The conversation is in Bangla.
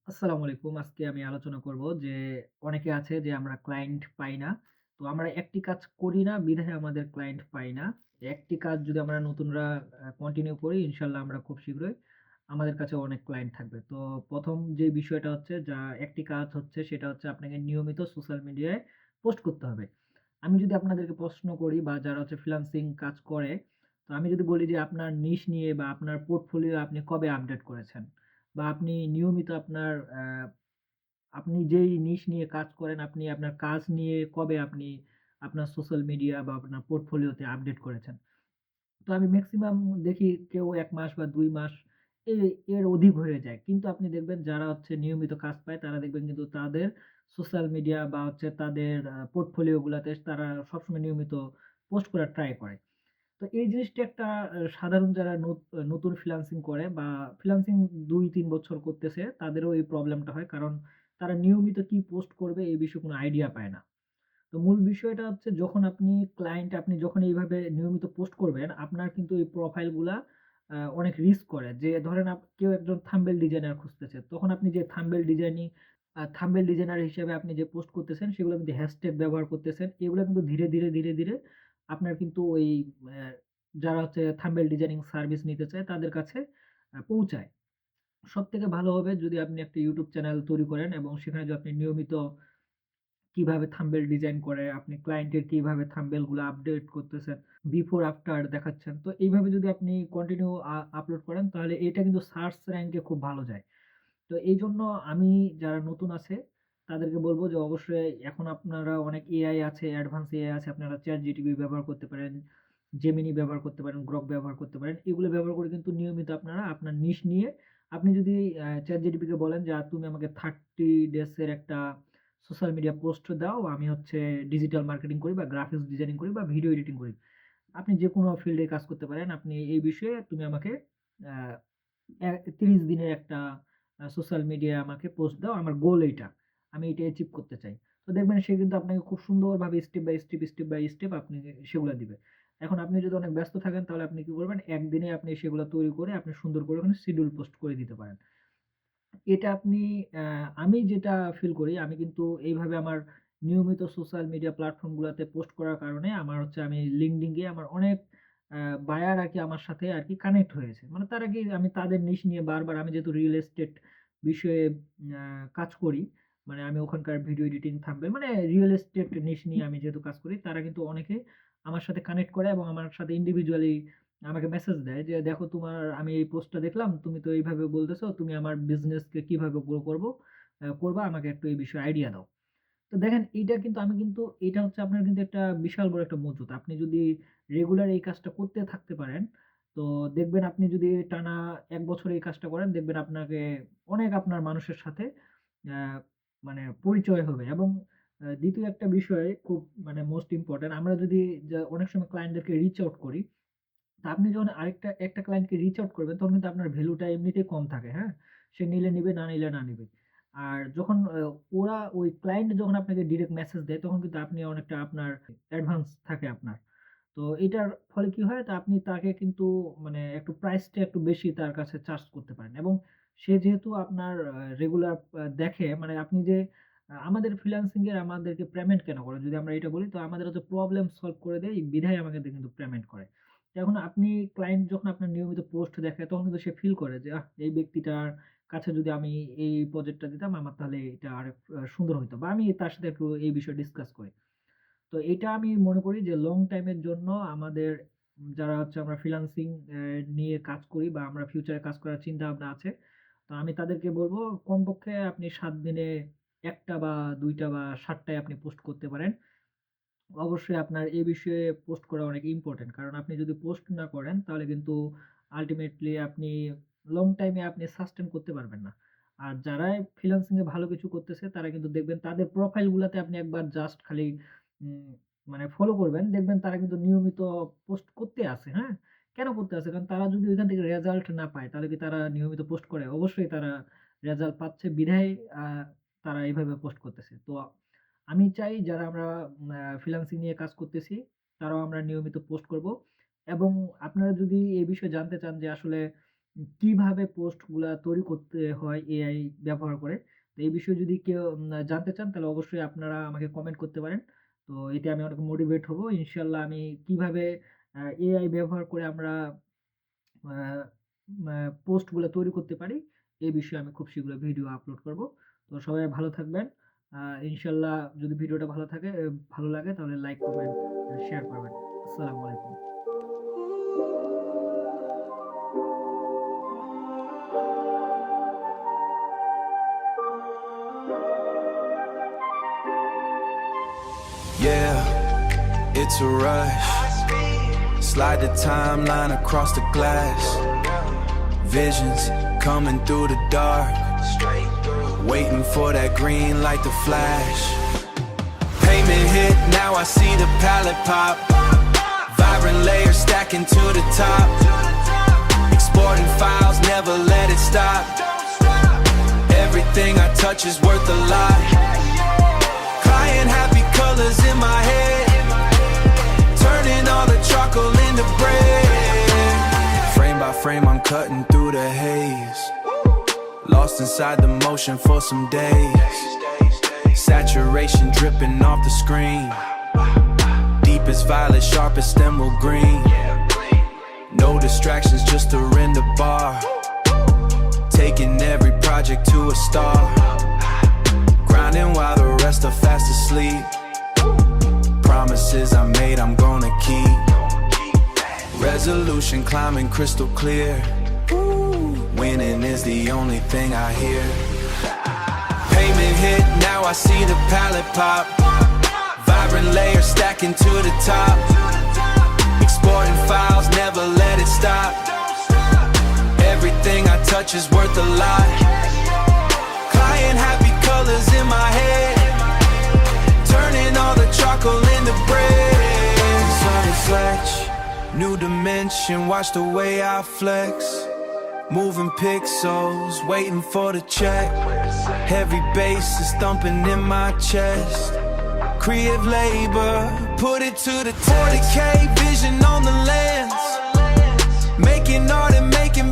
আসসালামু আলাইকুম। আজকে আমি আলোচনা করব যে অনেকে আছে যে আমরা ক্লায়েন্ট পাই না। তো আমরা একটি কাজ করি না বিধায় আমাদের ক্লায়েন্ট পাই না। একটি কাজ যদি আমরা নতুনরা কন্টিনিউ করি ইনশাআল্লাহ আমরা খুব শীঘ্রই আমাদের কাছে অনেক ক্লায়েন্ট থাকবে। তো ১ম যে বিষয়টা হচ্ছে একটি কাজ হচ্ছে সেটা হচ্ছে আপনাকে নিয়মিত সোশ্যাল মিডিয়ায় পোস্ট করতে হবে। আমি যদি আপনাদেরকে প্রশ্ন করি বা যারা হচ্ছে ফ্রিল্যান্সিং কাজ করে, তো আমি যদি বলি যে আপনার নিশ নিয়ে বা আপনার পোর্টফোলিও আপনি কবে আপডেট করেছেন? বা আপনি নিয়মিত আপনি যেই নিশ নিয়ে কাজ করেন, আপনি আপনার কাজ নিয়ে কবে আপনি আপনার সোশ্যাল মিডিয়া বা আপনার পোর্টফোলিওতে আপডেট করেছেন? তো আমি মেক্সিমাম দেখি কেউ ১ মাস বা ২ মাস এ এর অধিক হয়ে যায়। কিন্তু আপনি দেখবেন যারা হচ্ছে নিয়মিত কাজ পায় তারা দেখবেন কিন্তু তাদের সোশ্যাল মিডিয়া বা হচ্ছে তাদের পোর্টফোলিও গুলাতে তারা সবসময় নিয়মিত পোস্ট করার ট্রাই করে। তো এই জিনিসটা একটা সাধারণ যারা নতুন ফ্রিল্যান্সিং করে বা ফ্রিল্যান্সিং ২-৩ বছর করতেছে তাদেরও এই প্রবলেমটা হয়। কারণ তারা নিয়মিত কি পোস্ট করবে এই বিষয়ে কোনো আইডিয়া পায় না। তো মূল বিষয়টা হচ্ছে যখন আপনি যখন এইভাবে নিয়মিত পোস্ট করবেন, আপনার কিন্তু এই প্রোফাইল গুলা অনেক রিস্ক করে। যে ধরেন কেউ একজন থাম্বনেইল ডিজাইনার খুঁজতেছে। তখন আপনি যে থাম্বনেইল ডিজাইনার হিসেবে আপনি যে পোস্ট করতেছেন সেগুলো কিন্তু হ্যাশট্যাগ ব্যবহার করতেছেন। এগুলো কিন্তু ধীরে ধীরে আপনার কিন্তু ওই অ্যা যারা হচ্ছে থাম্বনেইল ডিজাইনিং সার্ভিস নিতে চায় তাদের কাছে পৌঁছায়। সবথেকে ভালো হবে যদি আপনি একটা YouTube চ্যানেল তৈরি করেন এবং সেখানে যদি আপনি নিয়মিত কিভাবে থাম্বনেইল ডিজাইন করে, আপনি ক্লায়েন্টের কিভাবে থাম্বনেইল গুলো আপডেট করতেছেন, বিফোর আফটার দেখাচ্ছেন। তো এইভাবে যদি আপনি কন্টিনিউ আপলোড করেন তাহলে এটা কিন্তু সার্চ র‍্যাংক এ খুব ভালো যায়। তো এইজন্য আমি যারা নতুন আছে তাদেরকে বলব যে অবশ্যই এখন আপনারা অনেক এআই আছে, অ্যাডভান্স এআই আছে। আপনারা ChatGPT ব্যবহার করতে পারেন, Gemini ব্যবহার করতে পারেন, Grok ব্যবহার করতে পারেন। এগুলো ব্যবহার করে কিন্তু নিয়মিত আপনারা আপনার নিশ নিয়ে আপনি যদি ChatGPT কে বলেন যে, "তুমি আমাকে 30 ডেজ এর একটা সোশ্যাল মিডিয়া পোস্ট দাও। আমি হচ্ছে ডিজিটাল মার্কেটিং করি বা গ্রাফিক্স ডিজাইনিং করি বা ভিডিও এডিটিং করি।" আপনি যেকোনো ফিল্ডে কাজ করতে পারেন। আপনি এই বিষয়ে তুমি আমাকে আ ৩০ দিনের একটা সোশ্যাল মিডিয়ায় আমাকে পোস্ট দাও। আমার গোল এইটা। আমি এটা অ্যাচিভ করতে চাই। তো দেখবেন সে কিন্তু আপনাকে খুব সুন্দরভাবে স্টেপ বাই স্টেপ আপনি সেগুলা দিবে। এখন আপনি যদি অনেক ব্যস্ত থাকেন তাহলে আপনি কি করবেন? একদিনে আপনি সেগুলা তৈরি করে আপনি সুন্দর করে ওখানে শিডিউল পোস্ট করে দিতে পারেন। এটা আপনি অ্যা আমি যেটা ফিল করি, আমি কিন্তু এইভাবে আমার নিয়মিত সোশ্যাল মিডিয়া প্ল্যাটফর্ম গুলাতে পোস্ট করার কারণে আমি LinkedIn এ আমার অনেক বায়ার আরকি আমার সাথে আরকি কানেক্ট হয়েছে। মানে তারা কি আমি তাদের নিশ নিয়ে বারবার আমি যেহেতু রিয়েল এস্টেট বিষয়ে আ কাজ করি, মানে আমি ওখানকার ভিডিও এডিটিং থাম্বনেইল মানে রিয়েল এস্টেট নিশ নিয়ে আমি যেহেতু কাজ করি, তারা কিন্তু অনেকে আমার সাথে কানেক্ট করে এবং আমার সাথে ইন্ডিভিজুয়ালি আমাকে মেসেজ দেয় যে, "দেখো আমি এই পোস্টটা দেখলাম। তুমি তো এইভাবে বলতেছো। তুমি আমার বিজনেসকে কিভাবে গ্রো করবা আমাকে একটু এই বিষয়ে আইডিয়া দাও।" তো দেখেন এটা হচ্ছে আপনার কিন্তু একটা বিশাল বড় একটা মজুত। আপনি যদি রেগুলার এই কাজটা করতে থাকতে পারেন, তো দেখবেন আপনি যদি টানা ১ বছর এই কাজটা করেন, দেখবেন অনেক আপনার মানুষের সাথে অ্যা মানে পরিচয় হবে এবং ২য় একটা বিষয় খুব মানে মোস্ট ইম্পোর্টেন্ট আমরা যদি অনেক সময় ক্লায়েন্টদেরকে রিচ আউট করি তা আপনি যখন একটা ক্লায়েন্টকে রিচ আউট করবেন, তখন কিন্তু আপনার ভ্যালুটা এমনিতেই কম থাকে, হ্যাঁ? সে নিলে নিবে, না নিলে না নিবে। আর যখন ওই ক্লায়েন্ট যখন আপনাকে ডিরেক্ট মেসেজ দেয়, তখন কিন্তু আপনি অনেকটা আপনার অ্যাডভান্স থাকে আপনার। তো এটার ফলে কি হয়? তা আপনি তাকে কিন্তু মানে একটু প্রাইসটা একটু বেশি তার কাছে চার্জ করতে পারেন এবং সে যেহেতু আপনার রেগুলার দেখে মানে আপনি যে আমাদের ফ্রিল্যান্সিং এর আমাদেরকে পেমেন্ট কেন করে? যদি আমরা এটা বলি তো আমাদের হচ্ছে প্রবলেম সলভ করে দেয় বিধায় আমাদের কিন্তু পেমেন্ট করে। এখন ক্লায়েন্ট যখন আপনার নিয়মিত পোস্ট দেখে তখন কিন্তু সে ফিল করে যে, এই ব্যক্তিটার কাছে যদি আমি এই প্রজেক্টটা দিতাম আমার তাহলে এটা আরেক সুন্দর হইতো বা আমি তার সাথে একটু এই বিষয়ে ডিসকাস করি। তো এটা আমি মনে করি যে লং টাইম এর জন্য আমাদের যারা হচ্ছে আমরা ফ্রিল্যান্সিং নিয়ে কাজ করি বা আমরা ফিউচারে কাজ করার চিন্তাভাবনা আছে। তো আমি তাদেরকে বলব কমপক্ষে আপনি ৭ দিনে ১ টা বা ২ টা বা ৭ টায় আপনি পোস্ট করতে পারেন। অবশ্যই আপনার এ বিষয়ে পোস্ট করা অনেক ইম্পোর্টেন্ট। কারণ আপনি যদি পোস্ট না করেন তাহলে কিন্তু আল্টিমেটলি আপনি লং টাইম এ আপনি সাস্টেইন করতে পারবেন না। আর যারাই ফ্রিল্যান্সিং এ ভালো কিছু করতেছে তারা কিন্তু দেখবেন তাদের প্রোফাইল গুলাতে আপনি একবার জাস্ট খালি উম মানে ফলো করবেন। দেখবেন তারা কিন্তু নিয়মিত পোস্ট করতে আছে, হ্যাঁ? কেন করতে আছে? কারণ তারা যদি ওইখান থেকে রেজাল্ট না পায় তাহলে কি তারা নিয়মিত পোস্ট করে? অবশ্যই তারা রেজাল্ট পাচ্ছে বিধায় আ তারা এভাবে পোস্ট করতেছে। তো আমি চাই যারা আমরা ফ্রিল্যান্সিং নিয়ে কাজ করতেছি, তারাও আমরা নিয়মিত পোস্ট করব। এবং আপনারা যদি এই বিষয়ে জানতে চান যে আসলে কিভাবে পোস্টগুলা তৈরি করতে হয় এআই ব্যবহার করে। তো এই বিষয়ে যদি কেউ জানতে চান তাহলে অবশ্যই আপনারা আমাকে কমেন্ট করতে পারেন। তো এতে আমি অনেক মোটিভেট হব। ইনশাআল্লাহ আমি কিভাবে এআই ব্যবহার করে আমরা আ মা পোস্টগুলা তৈরি করতে পারি, এই বিষয়ে আমি খুব শীঘ্রই ভিডিও আপলোড করব। তো সবাই ভালো থাকবেন। আ ইনশাআল্লাহ যদি ভিডিওটা ভালো লাগে তাহলে লাইক, কমেন্ট, শেয়ার করবেন। আসসালামু আলাইকুম। Yeah, it's a rush. Slide the timeline across the glass. Visions coming through the dark. Waiting for that green light to flash. Payment hit, now I see the palette pop. Vibrant layers stacking to the top. Exporting files, never let it stop. Everything I touch is worth a lot. Client happy colors in my head. Turning all the charcoal into bread. Frame by frame, I'm cutting through the haze. Lost inside the motion for some days. Saturation dripping off the screen. Deepest violet, sharpest emerald green. No distractions, just a render bar. Taking every project to a star. Grinding while the rest are fast asleep. Promises I made, I'm gonna keep. Resolution climbing crystal clear. Winning is the only thing I hear. Payment hit, now I see the palette pop. Vibrant layers stacking to the top. Exporting files, never let it stop. Everything I touch is worth a lot. Client happy colors in my head. Turning all the charcoal into bread. Sunny fletch, new dimension, watch the way I flex. Moving pixels, waiting for the check. Heavy bass is thumping in my chest. Creative labor, put it to the test. 40K vision on the lens. Making art and making